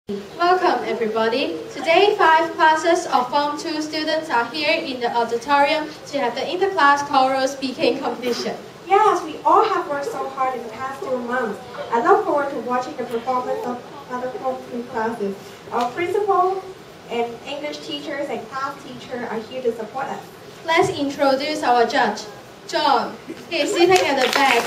Welcome everybody. Today 5 classes of Form 2 students are here in the auditorium to have the interclass choral speaking competition. Yes, we all have worked so hard in the past 2 months. I look forward to watching the performance of other Form 2 classes. Our principal and English teachers and class teacher are here to support us. Let's introduce our judge, John. He is sitting at the back,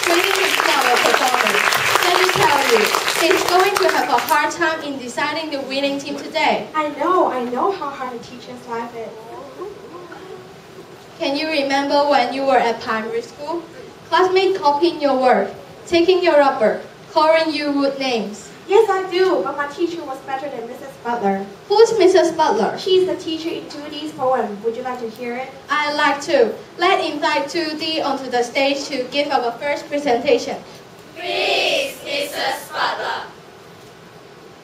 waiting to see our performance. Let me tell you, he's going to have a hard time in deciding the winning team today. I know how hard a teacher's life is. Can you remember when you were at primary school? Classmates copying your work, taking your rubber, calling you rude names. Yes, I do, but my teacher was better than Mrs. Butler. Who's Mrs. Butler? She's the teacher in 2D's poem. Would you like to hear it? I'd like to. Let's invite 2D onto the stage to give our first presentation. Please, Mrs. Butler,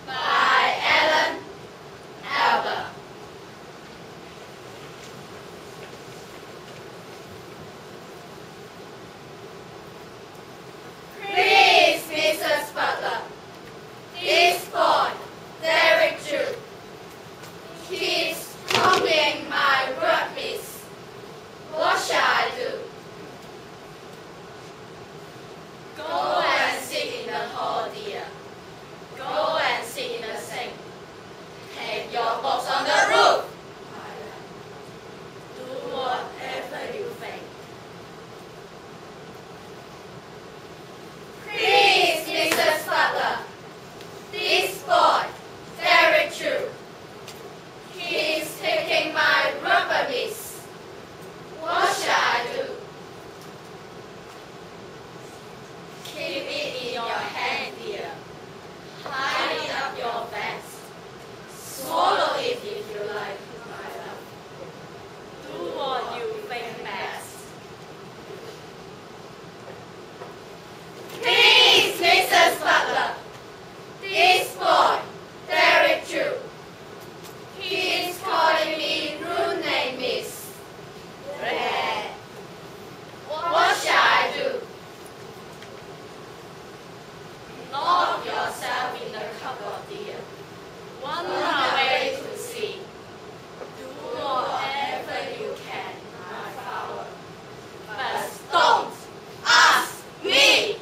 by Ellen Albert. Please, Mrs. Butler, this boy, very true, keeps copying my work, miss. What shall I do? Go and sit in the hall, dear. Go and sit in the sink. Hang your books on the roof. Do whatever you think. Please, Mrs. Butler, this boy, very true, he's taking my rubber, miss. What shall I do? Keep it in your hand, dear. Hide it up your vest. Swallow it if you like, my love. Do what you think best. Please, Mrs. Butler, this boy, very true. He is calling me rude name, miss. Red. What shall I do? Lock yourself in the cupboard, dear. One way to see. Do whatever you can, my flower. But don't ask me.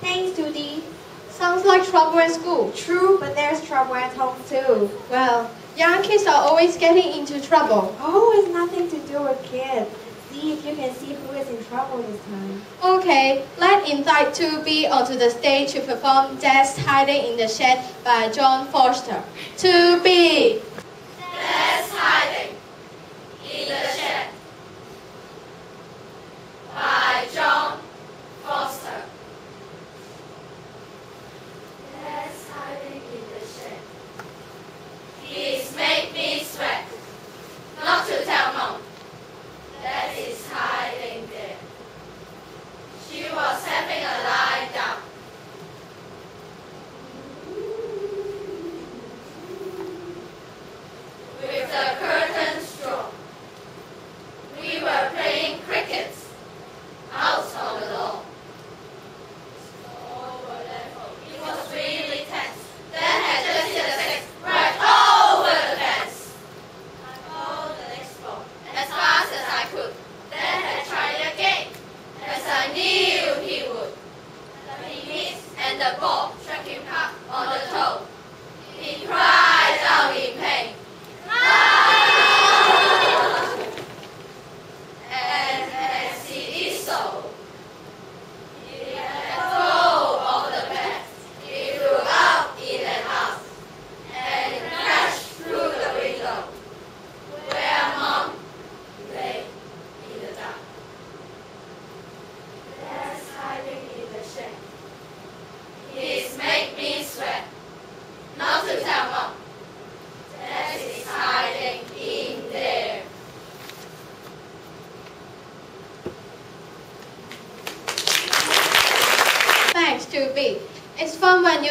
Thanks, 2D. Sounds like trouble at school. True, but there's trouble at home too. Well, young kids are always getting into trouble. Oh, it's nothing to do with kids. See if you can see who is in trouble this time. Okay, let's invite 2B onto the stage to perform Death's Hiding in the Shed by John Foster. 2B! That's hiding in the shed by John Foster. That's hiding in the shed. He's made me sweat. Not to tell Mom. That is hiding there. She was having a lie down.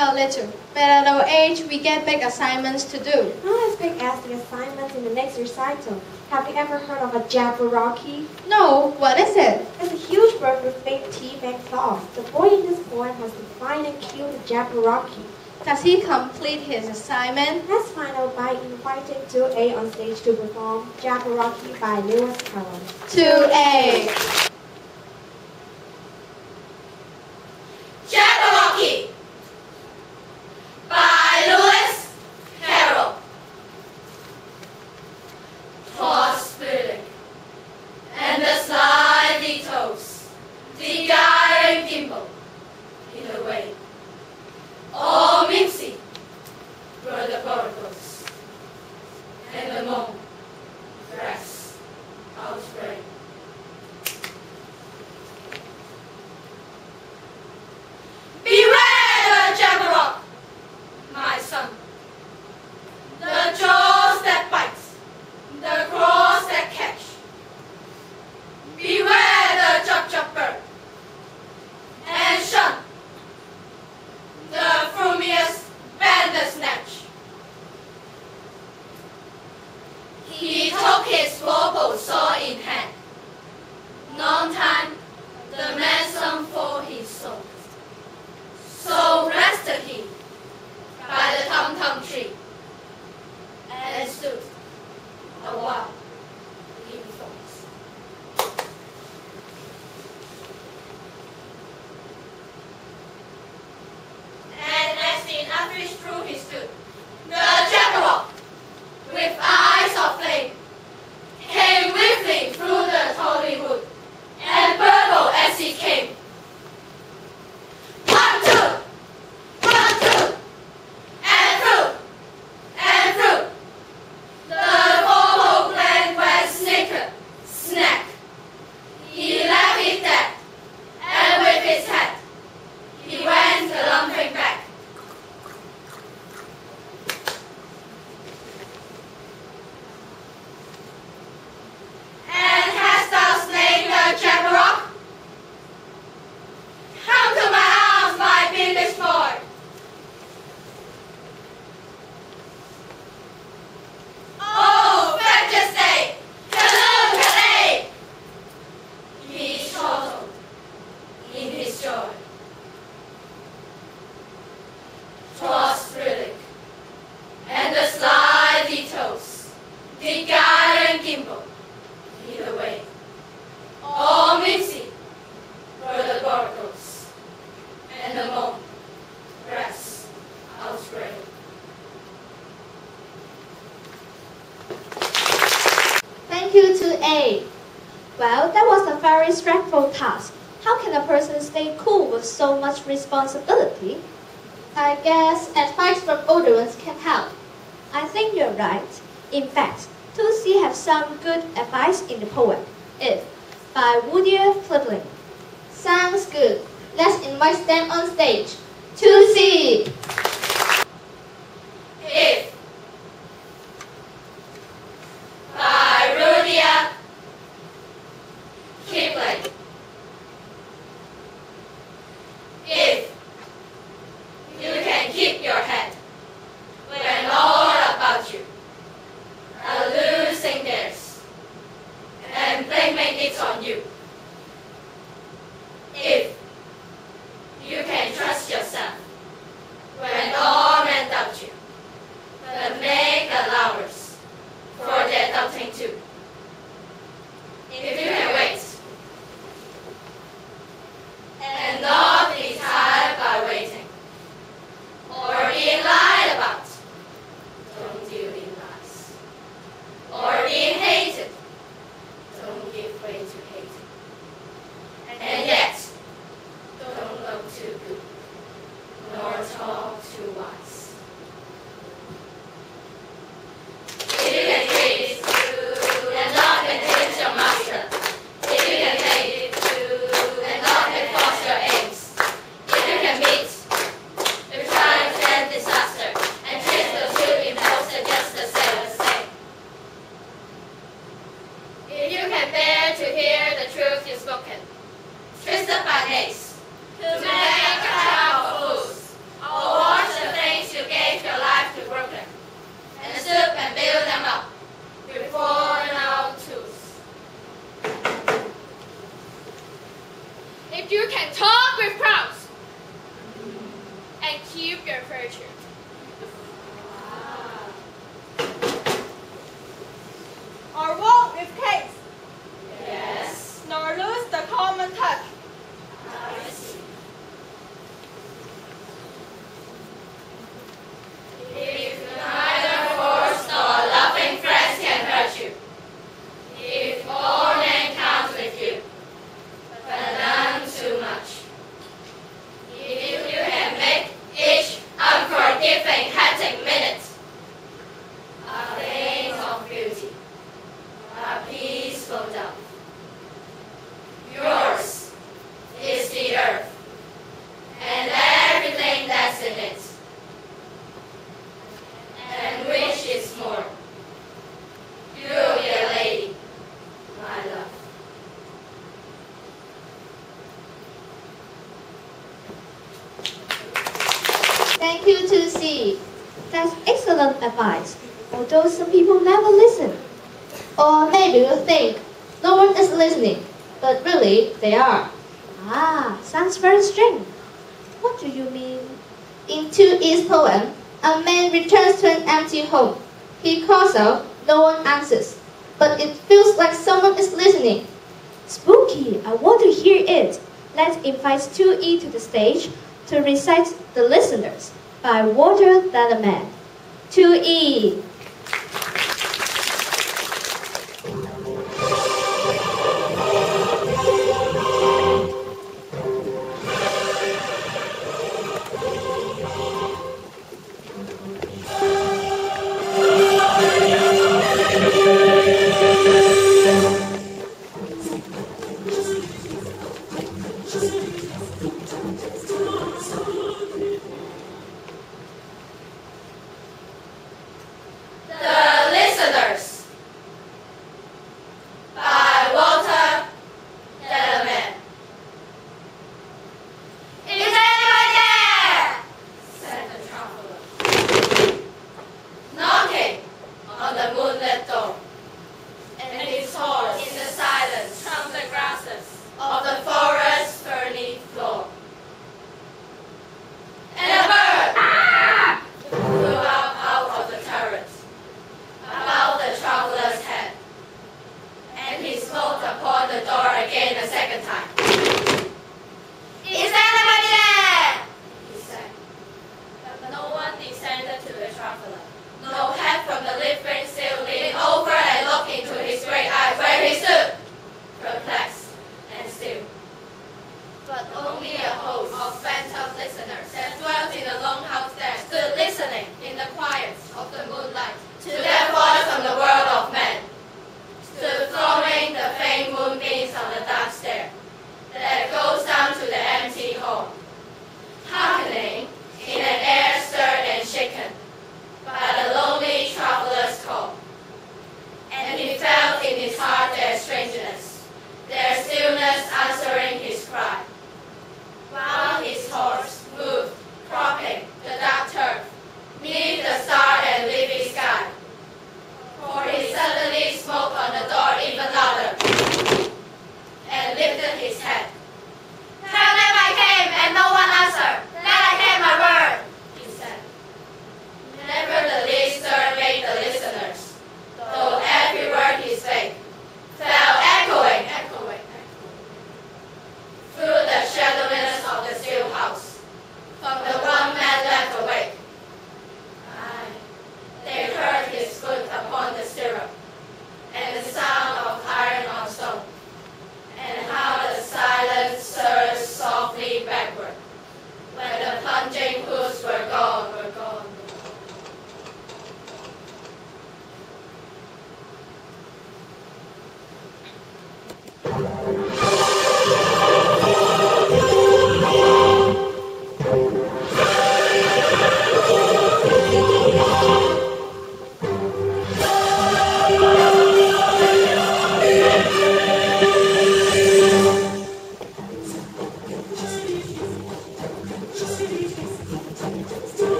are little, but at our age, we get big assignments to do. Not as big as the assignments in the next recital. Have you ever heard of a Jabberwocky? No, what is it? It's a huge bird with big teeth and claws. The boy in this poem has to find and kill the Jabberwocky. Does he complete his assignment? Let's find out by inviting 2A on stage to perform Jabberwocky by Lewis Carroll. 2A. Jabberwocky by Lewis Carroll. Choral Speaking and the sliding toes, the guiding gimbal in the way. Oh, Mimsy, were the particles, and the moon, grass, outspray. Beware the Jabberwock, my son. The jaws that bites, the claws that catch. Beware the chop bird, and shun the frumious bandersnatch. He took his vorpal saw in hand. Long time the man for his soul. So rested he by the tum-tum tree, and stood a while in thoughts. And as in average through he stood, the Jabberwock, with eyes of flame, came whiffling through the thorny wood, and burbled as he came. 1, 2, 1, 2, and through. The vorpal gland went snack. He left it dead, and with his head, he went lumping back. And hast thou slain the Jabberwock? Come to my arms, my beamish boy. Oh, fetches day, hello, Calais! He chortled in his joy. Choral Speaking and the sliding toes, the guiding gimbal, either way. Oh, Mimsy, were the barnacles, and the moon, grass, outspread. Thank you to A. Well, that was a very stressful task. How can a person stay cool with so much responsibility? I guess advice from older ones can help. I think you're right. In fact, 2C have some good advice in the poem, If, by Woodyer Flipling. Sounds good. Let's invite them on stage. 2C! If, by Rudyard Kipling. If you can keep your head when all about you are losing theirs and blaming it on you. If you can trust yourself when That's excellent advice, although some people never listen. Or maybe you think no one is listening, but really they are. Ah, sounds very strange. What do you mean? In 2E's poem, a man returns to an empty home. He calls out, no one answers, but it feels like someone is listening. Spooky, I want to hear it. Let's invite 2E to the stage to recite The Listeners by Water Than a Man. 2E. The Listeners by Walter Delamain. Is anyone there? Said the traveler, knocking on the moonlit door, and his horse in the silence tramped the grasses of the forest's ferny floor. And a bird flew out of the turret about the traveler's head, and he smote upon the door again a second time. Is anybody there? He said. But no one descended to the traveler. No head from the living still leaning over and looked into his great eyes where he stood, perplexed and still. But only a host of phantom listeners that dwelt in the long house there stood listening in the quiet of the moonlight to their voice from the world of men, stood throwing the faint moonbeams on the dark stair that goes down to the empty hall, hearkening in an air stirred and shaken by the lonely traveler's call. And he felt in his heart their strangeness, their stillness answering his cry, while his horse moved, cropping the dark turf, neath the star and leafy sky. For he suddenly smote on the door even louder, and lifted his head. Tell them I came, and no one answered.